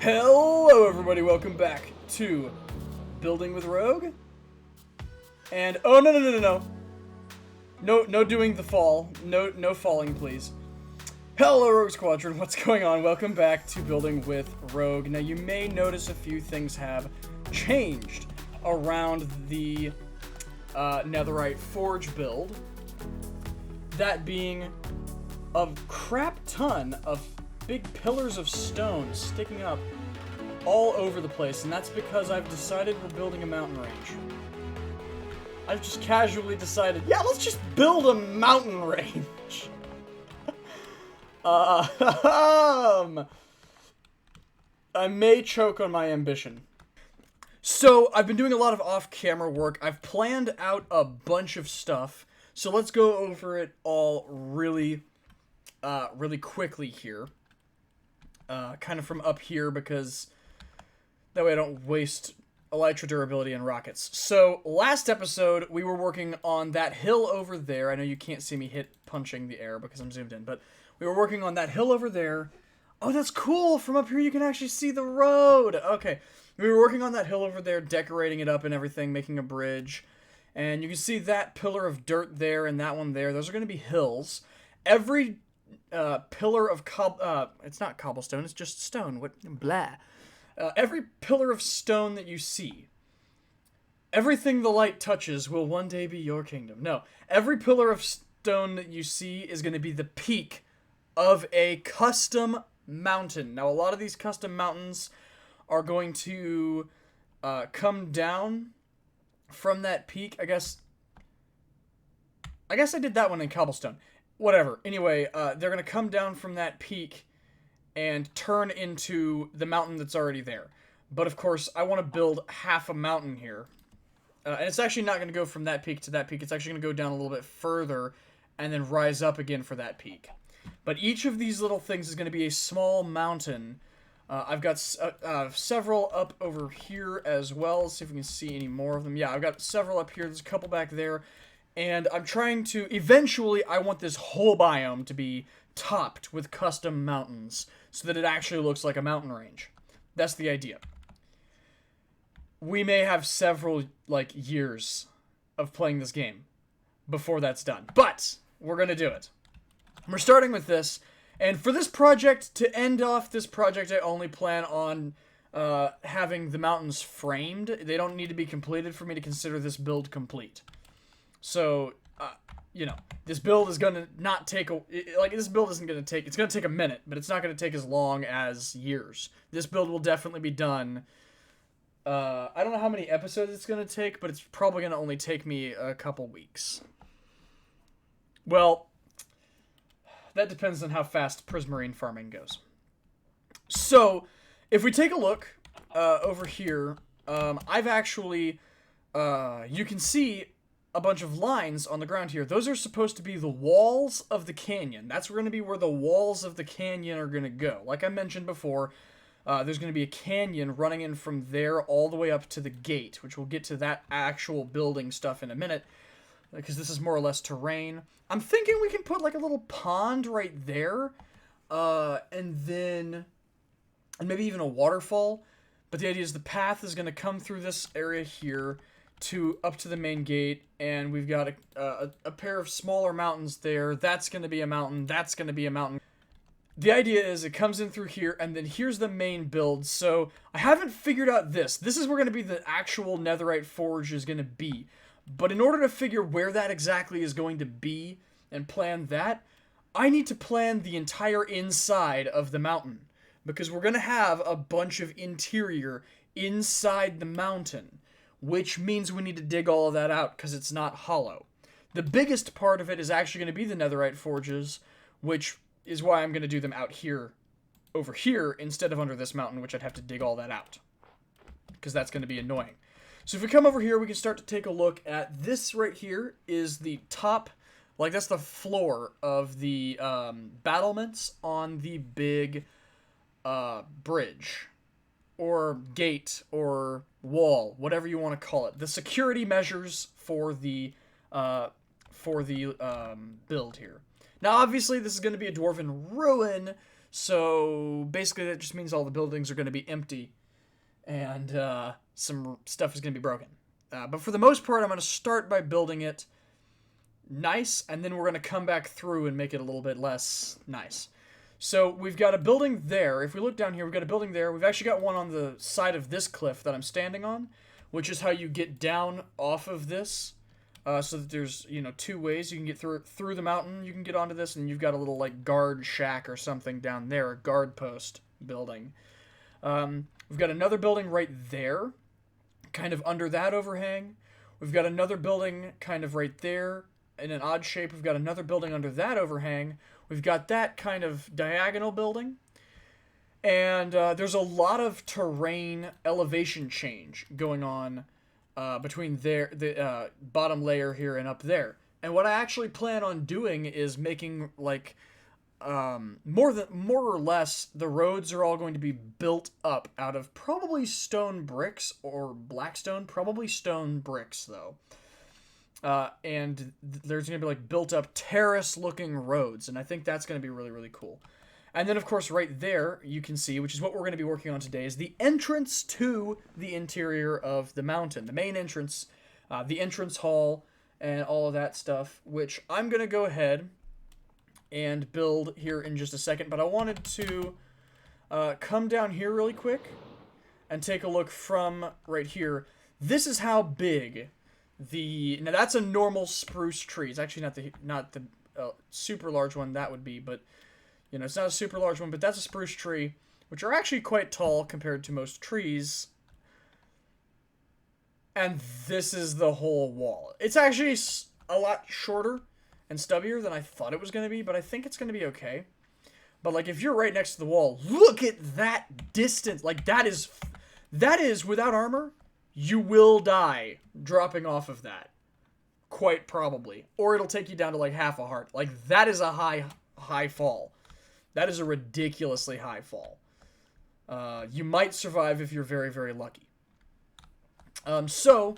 Hello everybody, welcome back to Building with Rogue. And oh no doing the fall. No falling please. Hello Rogue Squadron, what's going on? Welcome back to Building with Rogue. Now you may notice a few things have changed around the Netherite Forge build. That being a crap ton of big pillars of stone sticking up all over the place, and that's because I've decided we're building a mountain range. I've just casually decided, yeah, let's just build a mountain range. I may choke on my ambition. So, I've been doing a lot of off-camera work. I've planned out a bunch of stuff, so let's go over it all really quickly here. Kind of from up here, because that way I don't waste elytra durability and rockets. So, last episode, we were working on that hill over there. I know you can't see me punching the air because I'm zoomed in, but we were working on that hill over there. Oh, that's cool! From up here you can actually see the road! Okay, we were working on that hill over there, decorating it up and everything, making a bridge. And you can see that pillar of dirt there and that one there. Those are going to be hills. Every pillar of it's not cobblestone, it's just stone. What? Blah. Every pillar of stone that you see, everything the light touches will one day be your kingdom. No, every pillar of stone that you see is going to be the peak of a custom mountain. Now, a lot of these custom mountains are going to come down from that peak. I guess I did that one in cobblestone. Whatever. Anyway, they're going to come down from that peak and turn into the mountain that's already there. But of course, I want to build half a mountain here. And it's actually not going to go from that peak to that peak. It's actually going to go down a little bit further and then rise up again for that peak. But each of these little things is going to be a small mountain. I've got several up over here as well. Let's see if we can see any more of them. Yeah, I've got several up here. There's a couple back there. And I'm trying to... Eventually, I want this whole biome to be topped with custom mountains so that it actually looks like a mountain range. That's the idea. We may have several, years of playing this game before that's done. But we're going to do it. We're starting with this. And for this project, to end off this project, I only plan on having the mountains framed. They don't need to be completed for me to consider this build complete. So, this build is going to not take this build isn't going to take, it's going to take a minute, but it's not going to take as long as years. This build will definitely be done. I don't know how many episodes it's going to take, but it's probably going to only take me a couple weeks. Well, that depends on how fast prismarine farming goes. So, if we take a look over here, I've actually, you can see a bunch of lines on the ground here. Those are supposed to be the walls of the canyon. That's going to be where the walls of the canyon are going to go. Like I mentioned before, there's going to be a canyon running in from there all the way up to the gate, which we'll get to that actual building stuff in a minute, because this is more or less terrain. I'm thinking we can put like a little pond right there, and maybe even a waterfall. But the idea is the path is going to come through this area here up to the main gate, and we've got a pair of smaller mountains there. That's going to be a mountain. That's going to be a mountain. The idea is it comes in through here, and then here's the main build. So I haven't figured out this. This is where going to be the actual Netherite Forge is going to be. But in order to figure where that exactly is going to be and plan that, I need to plan the entire inside of the mountain, because we're going to have a bunch of interior inside the mountain, which means we need to dig all of that out because it's not hollow. The biggest part of it is actually going to be the Netherite Forges, which is why I'm going to do them out here, over here, instead of under this mountain, which I'd have to dig all that out, because that's going to be annoying. So if we come over here, we can start to take a look at this right here is the top, that's the floor of the battlements on the big bridge, or gate, or wall, whatever you want to call it. The security measures for the build here. Now, obviously, this is going to be a dwarven ruin, So basically that just means all the buildings are going to be empty and some stuff is going to be broken. But for the most part, I'm going to start by building it nice, and then we're going to come back through and make it a little bit less nice. So we've got a building there. If we look down here, we've got a building there. We've actually got one on the side of this cliff that I'm standing on, which is how you get down off of this. So that there's, two ways you can get through the mountain. You can get onto this, and you've got a little, like, guard shack or something down there, a guard post building. We've got another building right there, kind of under that overhang. We've got another building kind of right there in an odd shape. We've got another building under that overhang. We've got that kind of diagonal building. And there's a lot of terrain elevation change going on between the bottom layer here and up there. And what I actually plan on doing is making, like, more or less, the roads are all going to be built up out of probably stone bricks or blackstone. Probably stone bricks, though. And there's going to be, like, built up terrace-looking roads. And I think that's going to be really, really cool. And then, of course, right there, you can see, which is what we're going to be working on today, is the entrance to the interior of the mountain. The main entrance, the entrance hall, and all of that stuff, which I'm going to go ahead and build here in just a second. But I wanted to come down here really quick and take a look from right here. This is how big now that's a normal spruce tree. It's actually not the super large one that would be, but it's not a super large one, but that's a spruce tree, which are actually quite tall compared to most trees. And this is the whole wall. It's actually a lot shorter and stubbier than I thought it was going to be, but I think it's going to be okay. But, like, if you're right next to the wall, look at that distance. Like, that is without armor, you will die dropping off of that. Quite probably. Or it'll take you down to, like, half a heart. Like, that is a high fall. That is a ridiculously high fall. You might survive if you're very, very lucky. So,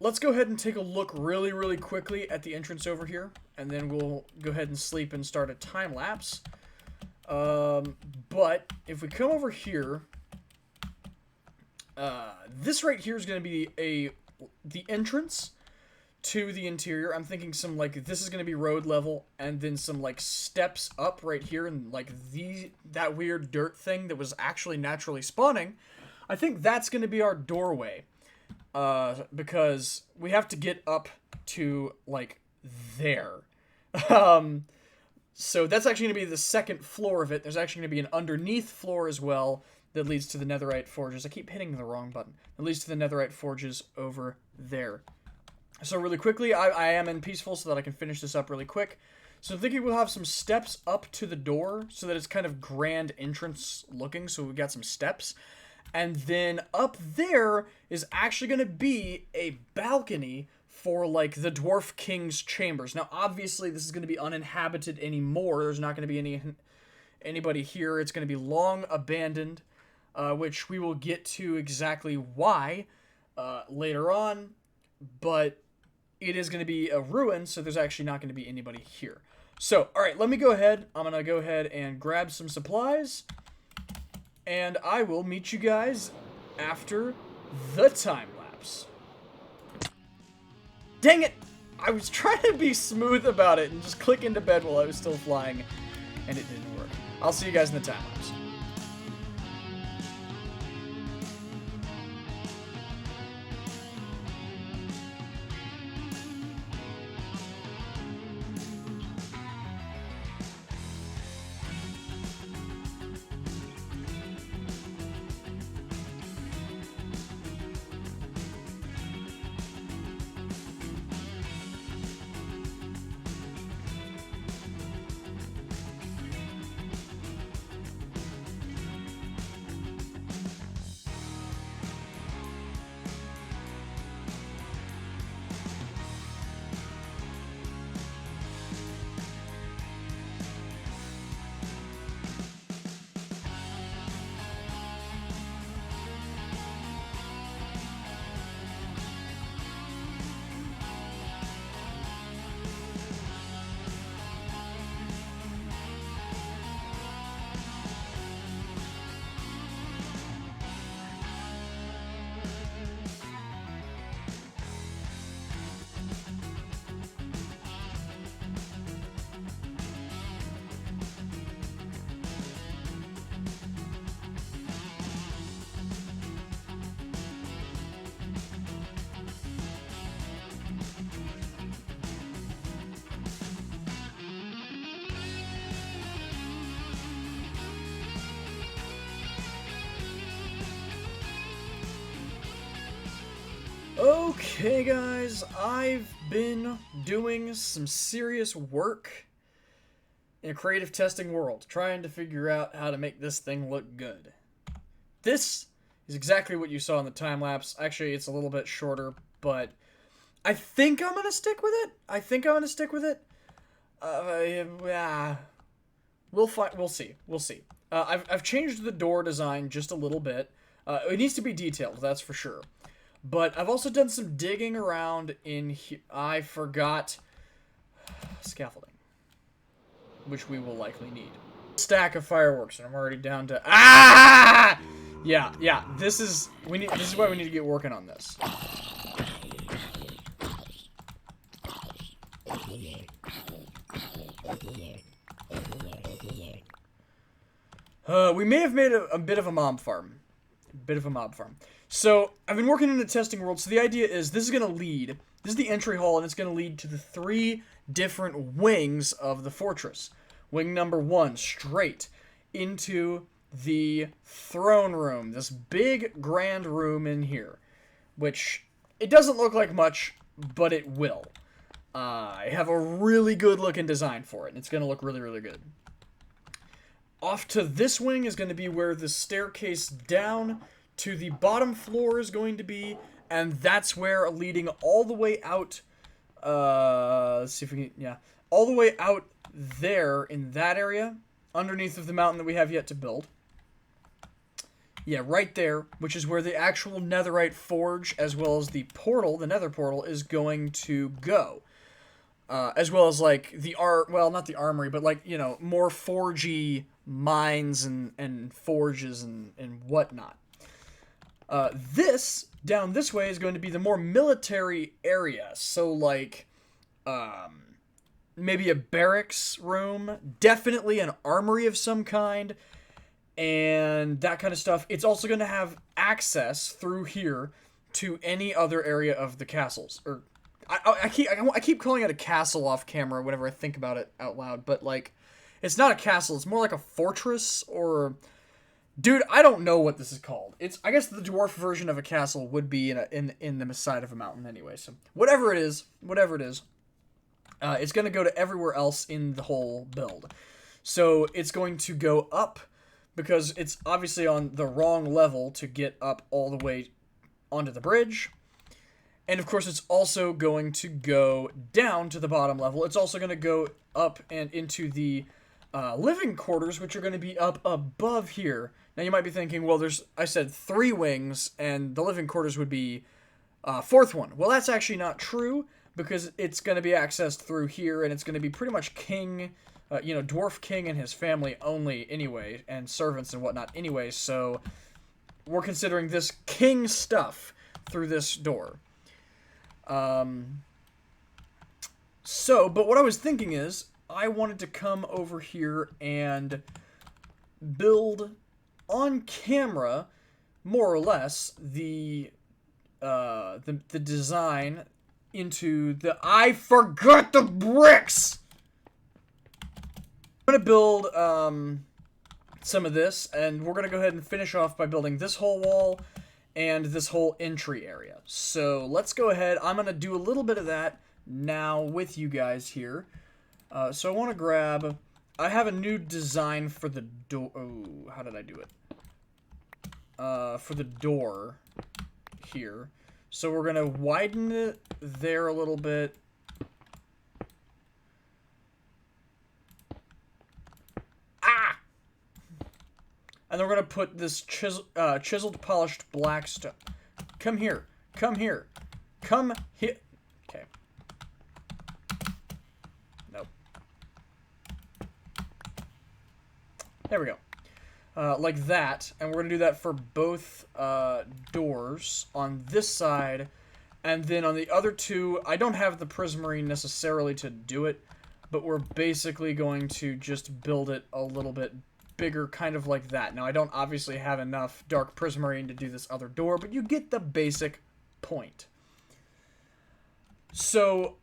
let's go ahead and take a look really, really quickly at the entrance over here. And then we'll go ahead and sleep and start a time lapse. But if we come over here, this right here is going to be the entrance to the interior. I'm thinking some, like, this is going to be road level, and then some, like, steps up right here, and, like, that weird dirt thing that was actually naturally spawning. I think that's going to be our doorway, because we have to get up to, like, there. So that's actually going to be the second floor of it. There's actually going to be an underneath floor as well that leads to the netherite forges. I keep hitting the wrong button. It leads to the netherite forges over there. So really quickly, I am in peaceful so that I can finish this up really quick. So I'm thinking we'll have some steps up to the door so that it's kind of grand entrance looking. So we've got some steps. And then up there is actually going to be a balcony for, like, the Dwarf King's chambers. Now, obviously, this is going to be uninhabited anymore. There's not going to be anybody here. It's going to be long abandoned, which we will get to exactly why later on. But it is going to be a ruin, so there's actually not going to be anybody here. So, alright, let me go ahead. I'm going to go ahead and grab some supplies. And I will meet you guys after the time lapse. Dang it! I was trying to be smooth about it and just click into bed while I was still flying, and it didn't work. I'll see you guys in the time lapse. Okay, guys, I've been doing some serious work in a creative testing world, trying to figure out how to make this thing look good. This is exactly what you saw in the time lapse. Actually, it's a little bit shorter, but I think I'm gonna stick with it. Yeah, we'll find. We'll see. I've changed the door design just a little bit. It needs to be detailed, that's for sure. But I've also done some digging around in here. I forgot scaffolding, which we will likely need. Stack of fireworks, and I'm already down to Yeah. This is why we need to get working on this. We may have made a bit of a mob farm. So, I've been working in a testing world, so the idea is this is the entry hall, and it's going to lead to the 3 different wings of the fortress. Wing number 1, straight into the throne room, this big, grand room in here, which, it doesn't look like much, but it will. I have a really good looking design for it, and it's going to look really, really good. Off to this wing is going to be where the staircase down to the bottom floor is going to be, and that's where leading all the way out, let's see if we can, yeah, all the way out there in that area, underneath of the mountain that we have yet to build. Yeah, right there, which is where the actual netherite forge, as well as the portal, the nether portal, is going to go. As well as, like, well, not the armory, but, like, you know, more forgy mines and forges and whatnot. This, down this way, is going to be the more military area. So, like, maybe a barracks room, definitely an armory of some kind, and that kind of stuff. It's also going to have access through here to any other area of the castles. Or, I keep calling it a castle off camera whenever I think about it out loud, but, like, it's not a castle. It's more like a fortress or... Dude, I don't know what this is called. I guess the dwarf version of a castle would be in the side of a mountain anyway. So whatever it is, it's going to go to everywhere else in the whole build. So it's going to go up because it's obviously on the wrong level to get up all the way onto the bridge. And of course, it's also going to go down to the bottom level. It's also going to go up and into the living quarters, which are going to be up above here. Now, you might be thinking, well, I said 3 wings, and the living quarters would be 4th one. Well, that's actually not true, because it's going to be accessed through here, and it's going to be pretty much Dwarf King and his family only anyway, and servants and whatnot anyway, so we're considering this king stuff through this door. But what I was thinking is, I wanted to come over here and build on camera, more or less, the design into the... I forgot the bricks! I'm gonna build some of this, and we're gonna go ahead and finish off by building this whole wall and this whole entry area. So let's go ahead. I'm gonna do a little bit of that now with you guys here. So I want to grab... I have a new design for the door... Oh, how did I do it? For the door here. So we're going to widen it there a little bit. Ah! And then we're going to put this chiseled, polished black stone. Come here. Come here. Come here. Okay. Nope. There we go. Like that, and we're going to do that for both doors on this side, and then on the other 2, I don't have the prismarine necessarily to do it, but we're basically going to just build it a little bit bigger, kind of like that. Now, I don't obviously have enough dark prismarine to do this other door, but you get the basic point. So,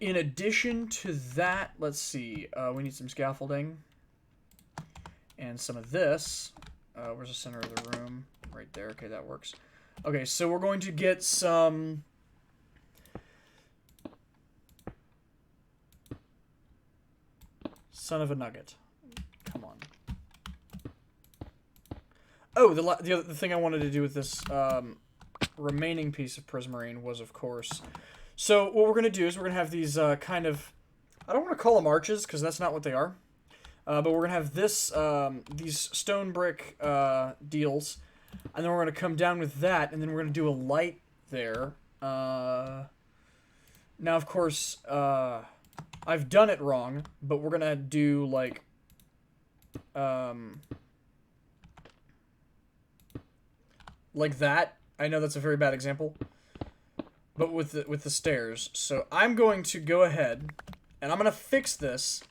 in addition to that, let's see, we need some scaffolding. And some of this, where's the center of the room? Right there. Okay, that works. Okay, so we're going to get some... Son of a nugget. Come on. Oh, the thing I wanted to do with this remaining piece of prismarine was, of course... So what we're going to do is we're going to have these kind of... I don't want to call them arches, because that's not what they are. But we're going to have this, these stone brick deals. And then we're going to come down with that, and then we're going to do a light there. Now, of course, I've done it wrong, but we're going to do, like... like that. I know that's a very bad example. But with the stairs. So I'm going to go ahead, and I'm going to fix this,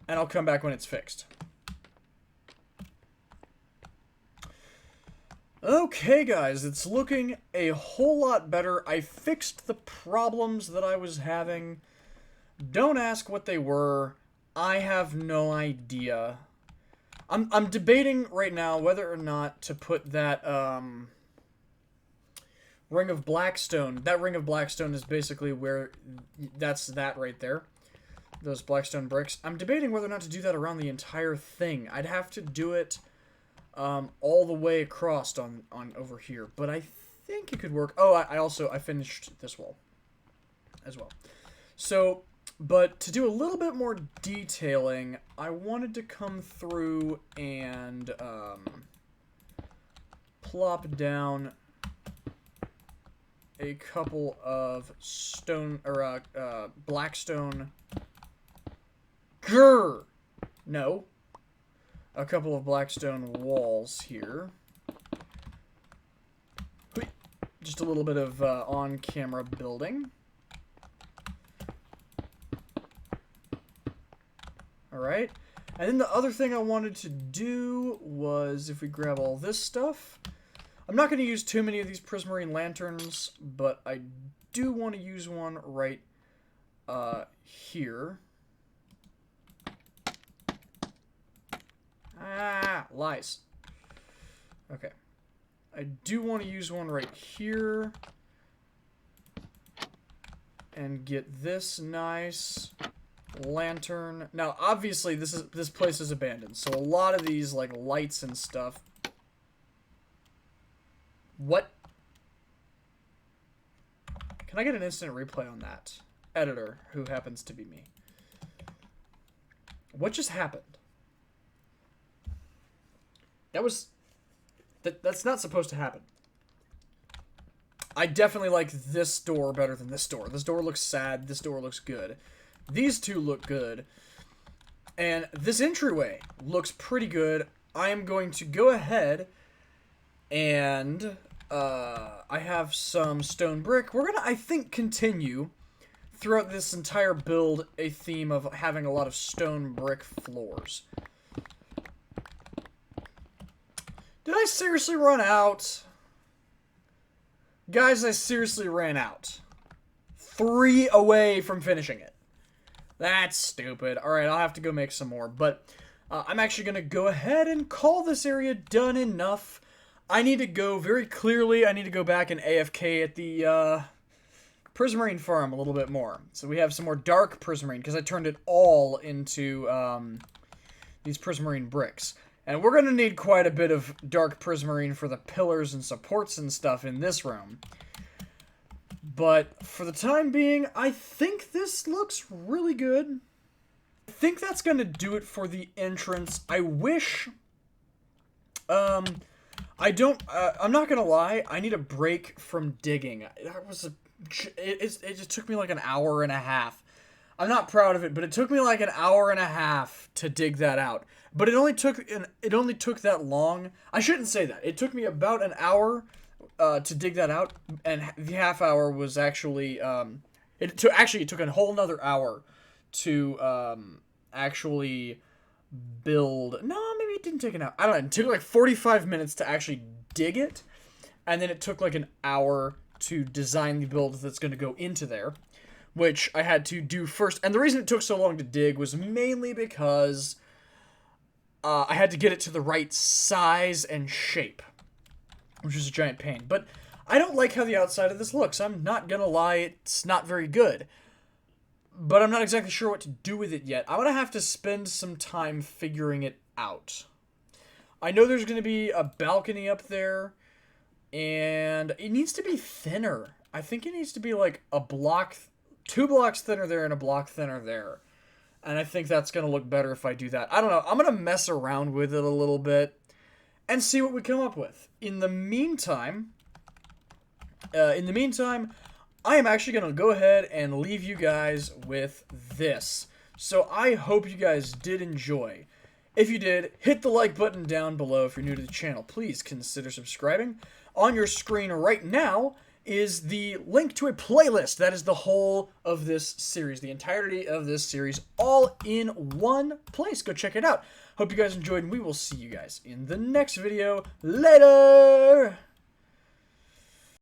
and I'll come back when it's fixed. Okay, guys, it's looking a whole lot better. I fixed the problems that I was having. Don't ask what they were. I have no idea. I'm debating right now whether or not to put that, Ring of Blackstone. That Ring of Blackstone is basically where... That's that right there. Those Blackstone bricks. I'm debating whether or not to do that around the entire thing. I'd have to do it all the way across on over here. But I think it could work. Oh, I finished this wall as well. So, but to do a little bit more detailing, I wanted to come through and plop down a couple of stone, or, Blackstone... Grr! No. A couple of Blackstone walls here. Just a little bit of, on-camera building. Alright. And then the other thing I wanted to do was, if we grab all this stuff... I'm not going to use too many of these prismarine lanterns, but I do want to use one right here. Ah, lies. Okay. I do want to use one right here. And get this nice lantern. Now, obviously, this place is abandoned, so a lot of these, like, lights and stuff... What? Can I get an instant replay on that? Editor, who happens to be me. What just happened? That's not supposed to happen. I definitely like this door better than this door. This door looks sad. This door looks good. These two look good. And this entryway looks pretty good. I am going to go ahead and... I have some stone brick. We're gonna, I think, continue throughout this entire build a theme of having a lot of stone brick floors. Did I seriously run out? Guys, I seriously ran out. 3 away from finishing it. That's stupid. Alright, I'll have to go make some more. But I'm actually gonna go ahead and call this area done enough. I need to go, very clearly, I need to go back and AFK at the prismarine farm a little bit more. So we have some more dark prismarine, because I turned it all into these prismarine bricks. And we're going to need quite a bit of dark prismarine for the pillars and supports and stuff in this room. But for the time being, I think this looks really good. I think that's going to do it for the entrance. I wish... I'm not gonna lie, I need a break from digging. It just took me like an hour and a half. I'm not proud of it, but it took me like an hour and a half to dig that out. But it only took that long. I shouldn't say that. It took me about an hour to dig that out, and the half hour was actually it took a whole nother hour to actually build. No, maybe it didn't take an hour. I don't know. It took like 45 minutes to actually dig it, and then it took like an hour to design the build that's going to go into there, which I had to do first. And the reason it took so long to dig was mainly because I had to get it to the right size and shape, which was a giant pain. But I don't like how the outside of this looks. I'm not gonna lie, it's not very good. But I'm not exactly sure what to do with it yet. I'm gonna have to spend some time figuring it out. I know there's gonna be a balcony up there, and it needs to be thinner. I think it needs to be like a block, 2 blocks thinner there and a block thinner there. And I think that's going to look better if I do that. I don't know. I'm going to mess around with it a little bit and see what we come up with. In the meantime, I am actually going to go ahead and leave you guys with this. So I hope you guys did enjoy. If you did, hit the like button down below. If you're new to the channel, please consider subscribing. On your screen right now is the link to a playlist. That is the whole of this series, the entirety of this series, all in one place. Go check it out. Hope you guys enjoyed, and we will see you guys in the next video. Later!